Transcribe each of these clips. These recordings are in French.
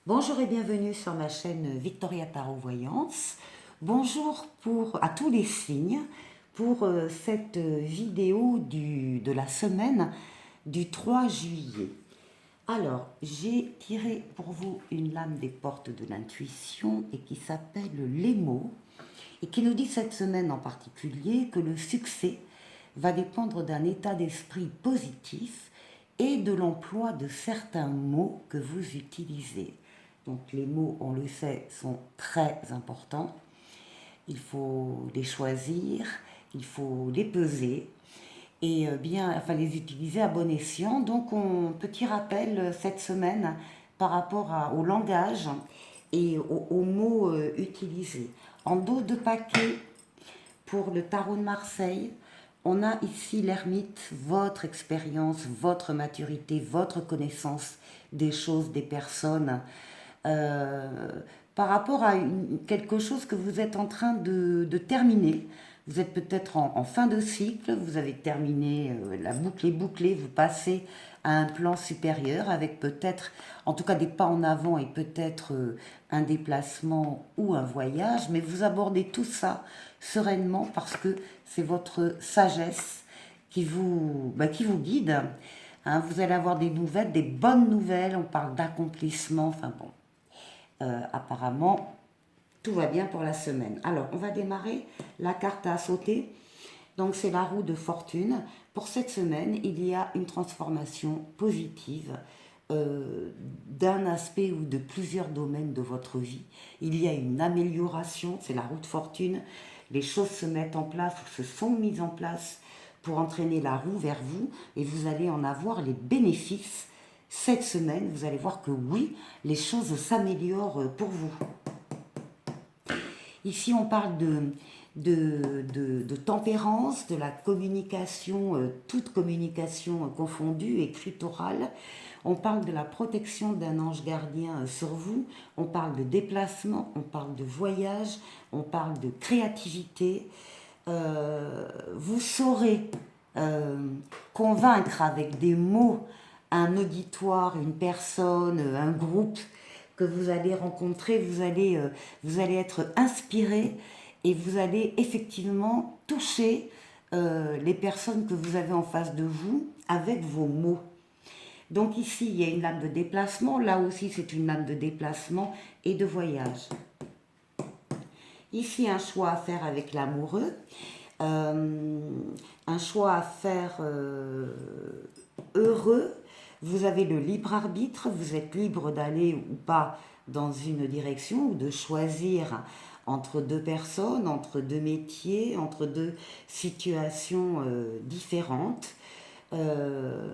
Bonjour et bienvenue sur ma chaîne Victoria Tarot Voyance. Bonjour à tous les signes pour cette vidéo de la semaine du 3 juillet. Alors, j'ai tiré pour vous une lame des portes de l'intuition et qui s'appelle les mots et qui nous dit cette semaine en particulier que le succès va dépendre d'un état d'esprit positif et de l'emploi de certains mots que vous utilisez. Donc les mots, on le sait, sont très importants. Il faut les choisir, il faut les peser et les utiliser à bon escient. Donc, petit rappel cette semaine par rapport au langage et aux mots utilisés. En dos de paquet, pour le tarot de Marseille, on a ici l'ermite, votre expérience, votre maturité, votre connaissance des choses, des personnes, euh, par rapport à quelque chose que vous êtes en train de terminer. Vous êtes peut-être en fin de cycle, vous avez terminé, la boucle est bouclée, vous passez à un plan supérieur avec peut-être, en tout cas des pas en avant et peut-être un déplacement ou un voyage, mais vous abordez tout ça sereinement parce que c'est votre sagesse qui vous guide. Hein, vous allez avoir des nouvelles, des bonnes nouvelles, on parle d'accomplissement, enfin bon, apparemment, tout va bien pour la semaine. Alors, on va démarrer la carte à sauter. Donc, c'est la roue de fortune. Pour cette semaine, il y a une transformation positive d'un aspect ou de plusieurs domaines de votre vie. Il y a une amélioration, c'est la roue de fortune. Les choses se mettent en place, se sont mises en place pour entraîner la roue vers vous et vous allez en avoir les bénéfices. Cette semaine, vous allez voir que oui, les choses s'améliorent pour vous. Ici, on parle de tempérance, de la communication, toute communication confondue, écrite, orale. On parle de la protection d'un ange gardien sur vous. On parle de déplacement, on parle de voyage, on parle de créativité. Vous saurez euh, convaincre avec des mots un auditoire, une personne, un groupe que vous allez rencontrer, vous allez être inspiré et vous allez effectivement toucher les personnes que vous avez en face de vous avec vos mots. Donc ici, il y a une lame de déplacement, là aussi c'est une lame de déplacement et de voyage. Ici, un choix à faire avec l'amoureux, euh, un choix à faire heureux. Vous avez le libre arbitre, vous êtes libre d'aller ou pas dans une direction ou de choisir entre deux personnes, entre deux métiers, entre deux situations différentes. Euh,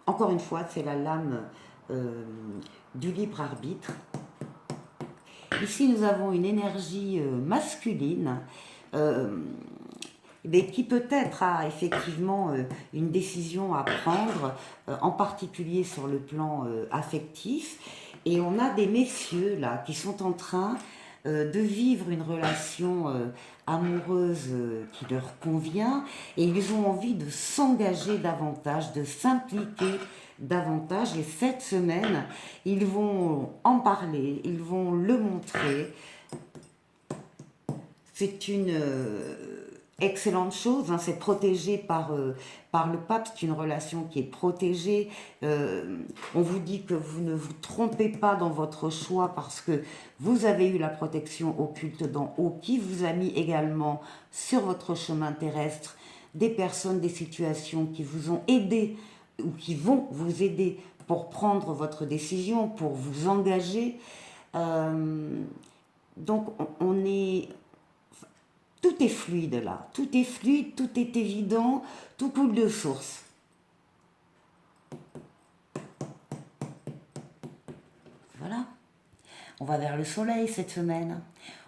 Encore une fois, c'est la lame euh, du libre arbitre. Ici, nous avons une énergie masculine euh, mais qui peut-être a effectivement une décision à prendre, en particulier sur le plan affectif. Et on a des messieurs là qui sont en train de vivre une relation amoureuse qui leur convient et ils ont envie de s'engager davantage, de s'impliquer davantage. Et cette semaine, ils vont en parler, ils vont le montrer. C'est une excellente chose, hein, c'est protégé par le pape, c'est une relation qui est protégée. On vous dit que vous ne vous trompez pas dans votre choix parce que vous avez eu la protection occulte d'en haut qui vous a mis également sur votre chemin terrestre des personnes, des situations qui vous ont aidé ou qui vont vous aider pour prendre votre décision, pour vous engager. Euh, donc on est tout est fluide là, tout est fluide, tout est évident, tout coule de source. Voilà. On va vers le soleil cette semaine.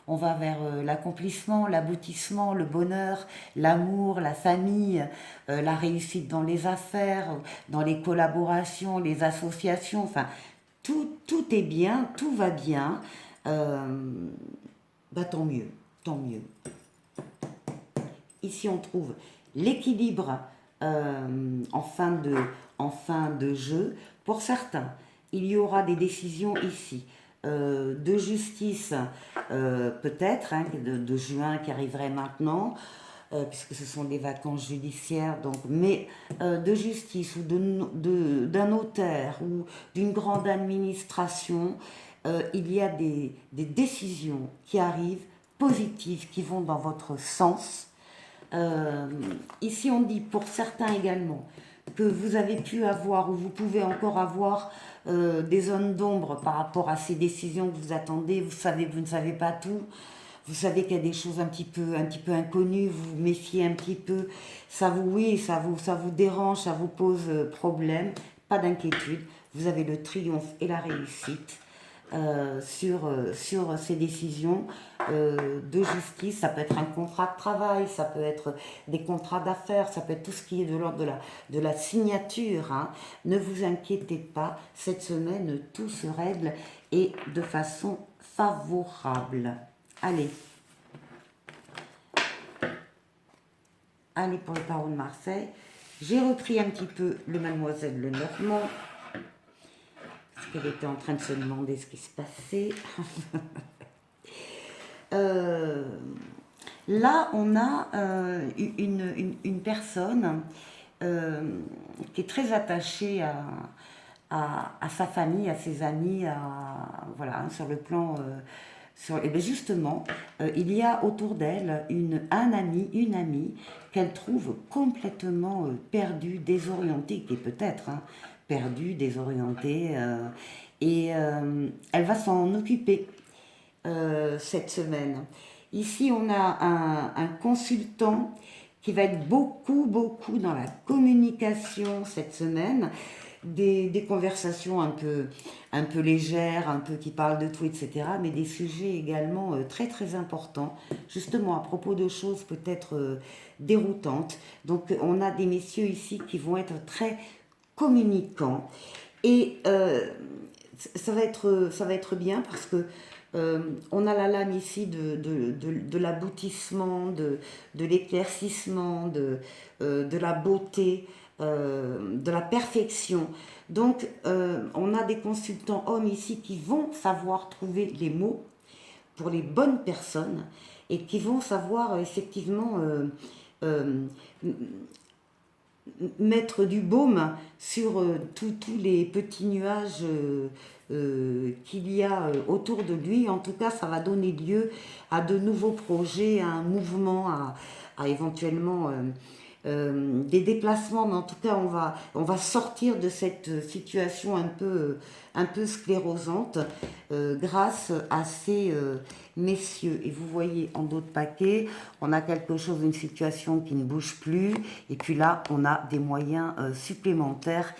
On va vers l'accomplissement, l'aboutissement, le bonheur, l'amour, la famille, la réussite dans les affaires, dans les collaborations, les associations. Enfin, tout est bien, tout va bien. Euh, Tant mieux, tant mieux. Ici, on trouve l'équilibre en fin de jeu. Pour certains, il y aura des décisions ici. de justice, peut-être, hein, de juin qui arriverait maintenant, puisque ce sont des vacances judiciaires, donc, mais de justice ou d'un notaire ou d'une grande administration, il y a des décisions qui arrivent positives, qui vont dans votre sens. Ici, on dit pour certains également que vous avez pu avoir ou vous pouvez encore avoir des zones d'ombre par rapport à ces décisions que vous attendez. Vous savez, vous ne savez pas tout. Vous savez qu'il y a des choses un petit peu inconnues. Vous vous méfiez un petit peu. Ça vous, oui, ça vous dérange, ça vous pose problème. Pas d'inquiétude. Vous avez le triomphe et la réussite. Sur ces décisions de justice. Ça peut être un contrat de travail, ça peut être des contrats d'affaires, ça peut être tout ce qui est de l'ordre de la signature. Hein. Ne vous inquiétez pas, cette semaine, tout se règle et de façon favorable. Allez. Allez pour le tarot de Marseille. J'ai repris un petit peu le Mademoiselle Lenormand. Parce qu'elle était en train de se demander ce qui se passait. Là, on a une personne qui est très attachée à sa famille, à ses amis, voilà, hein, sur le plan... et bien justement, il y a autour d'elle un ami, une amie qu'elle trouve complètement perdue, désorientée, qui est peut-être... Hein, perdue, désorientée, et elle va s'en occuper cette semaine. Ici, on a un consultant qui va être beaucoup dans la communication cette semaine, des conversations un peu légères, un peu qui parlent de tout, etc., mais des sujets également très importants, justement à propos de choses peut-être déroutantes. Donc, on a des messieurs ici qui vont être très communicants. Et ça va être bien parce que on a la lame ici de l'aboutissement, de l'éclaircissement, de la beauté, de la perfection. Donc, on a des consultants hommes ici qui vont savoir trouver les mots pour les bonnes personnes et qui vont savoir effectivement mettre du baume sur tous les petits nuages qu'il y a autour de lui. En tout cas, ça va donner lieu à de nouveaux projets, à un mouvement, à éventuellement des déplacements. Mais en tout cas, on va sortir de cette situation un peu sclérosante grâce à ces messieurs. Et vous voyez en dos de paquet, on a quelque chose, une situation qui ne bouge plus. Et puis là, on a des moyens supplémentaires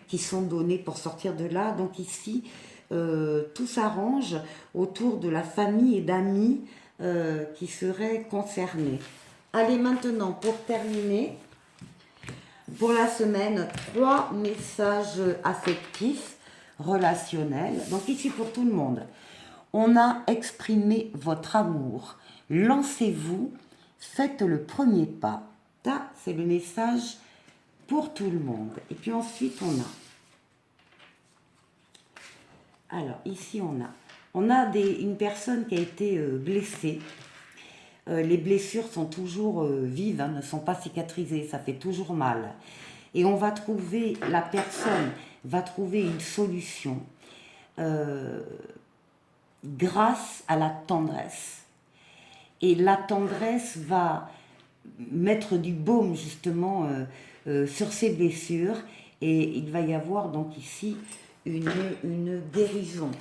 qui sont donnés pour sortir de là. Donc ici, tout s'arrange autour de la famille et d'amis qui seraient concernés. Allez, maintenant, pour terminer, pour la semaine, 3 messages affectifs, relationnels. Donc ici, pour tout le monde, on a exprimé votre amour. Lancez-vous, faites le premier pas. Ça, c'est le message pour tout le monde. Et puis ensuite, alors, ici, on a une personne qui a été blessée. Les blessures sont toujours vives, hein, ne sont pas cicatrisées, ça fait toujours mal. Et la personne va trouver une solution grâce à la tendresse. Et la tendresse va mettre du baume justement sur ces blessures et il va y avoir donc ici une guérison.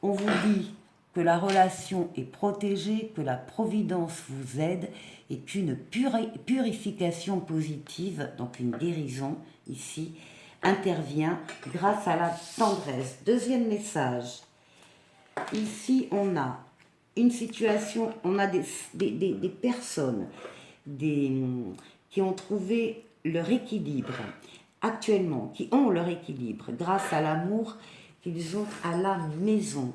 On vous dit que la relation est protégée, que la providence vous aide et qu'une purification positive, donc une guérison ici, intervient grâce à la tendresse. Deuxième message. Ici, on a une situation, on a des personnes qui ont trouvé leur équilibre actuellement, qui ont leur équilibre grâce à l'amour qu'ils ont à la maison.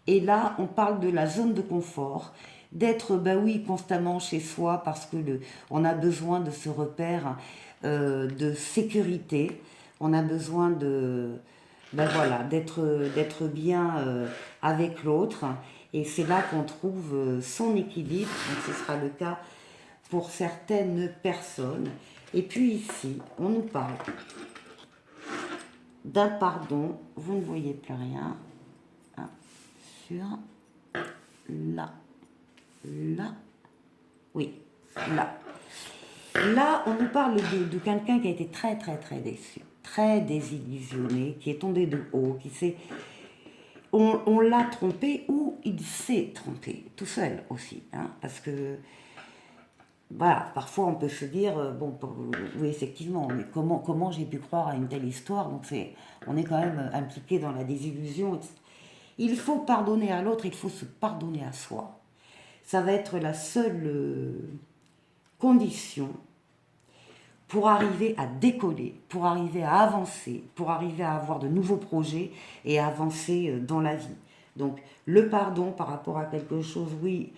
Et là, on parle de la zone de confort, d'être, constamment chez soi parce que on a besoin de ce repère de sécurité, on a besoin ben voilà, d'être bien avec l'autre. Et c'est là qu'on trouve son équilibre. Donc ce sera le cas pour certaines personnes. Et puis ici, on nous parle d'un pardon. Vous ne voyez plus rien. Hein, sur là, là, oui, là. Là, on nous parle de quelqu'un qui a été très très très déçu, très désillusionné, qui est tombé de haut, qui s'est... On l'a trompé ou il s'est trompé, tout seul aussi, hein, parce que voilà, parfois on peut se dire, bon, oui effectivement, mais comment j'ai pu croire à une telle histoire, donc on est quand même impliqué dans la désillusion. Il faut pardonner à l'autre, il faut se pardonner à soi. Ça va être la seule condition pour arriver à décoller, pour arriver à avancer, pour arriver à avoir de nouveaux projets et à avancer dans la vie. Donc le pardon par rapport à quelque chose, oui,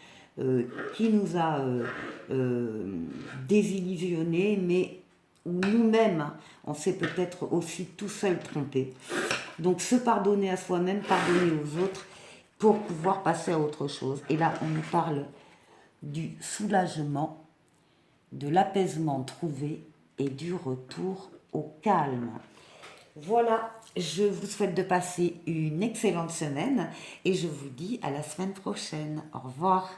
qui nous a désillusionnés, mais où nous-mêmes, on s'est peut-être aussi tout seul trompé. Donc se pardonner à soi-même, pardonner aux autres, pour pouvoir passer à autre chose. Et là, on nous parle du soulagement, de l'apaisement trouvé et du retour au calme. Voilà, je vous souhaite de passer une excellente semaine et je vous dis à la semaine prochaine. Au revoir.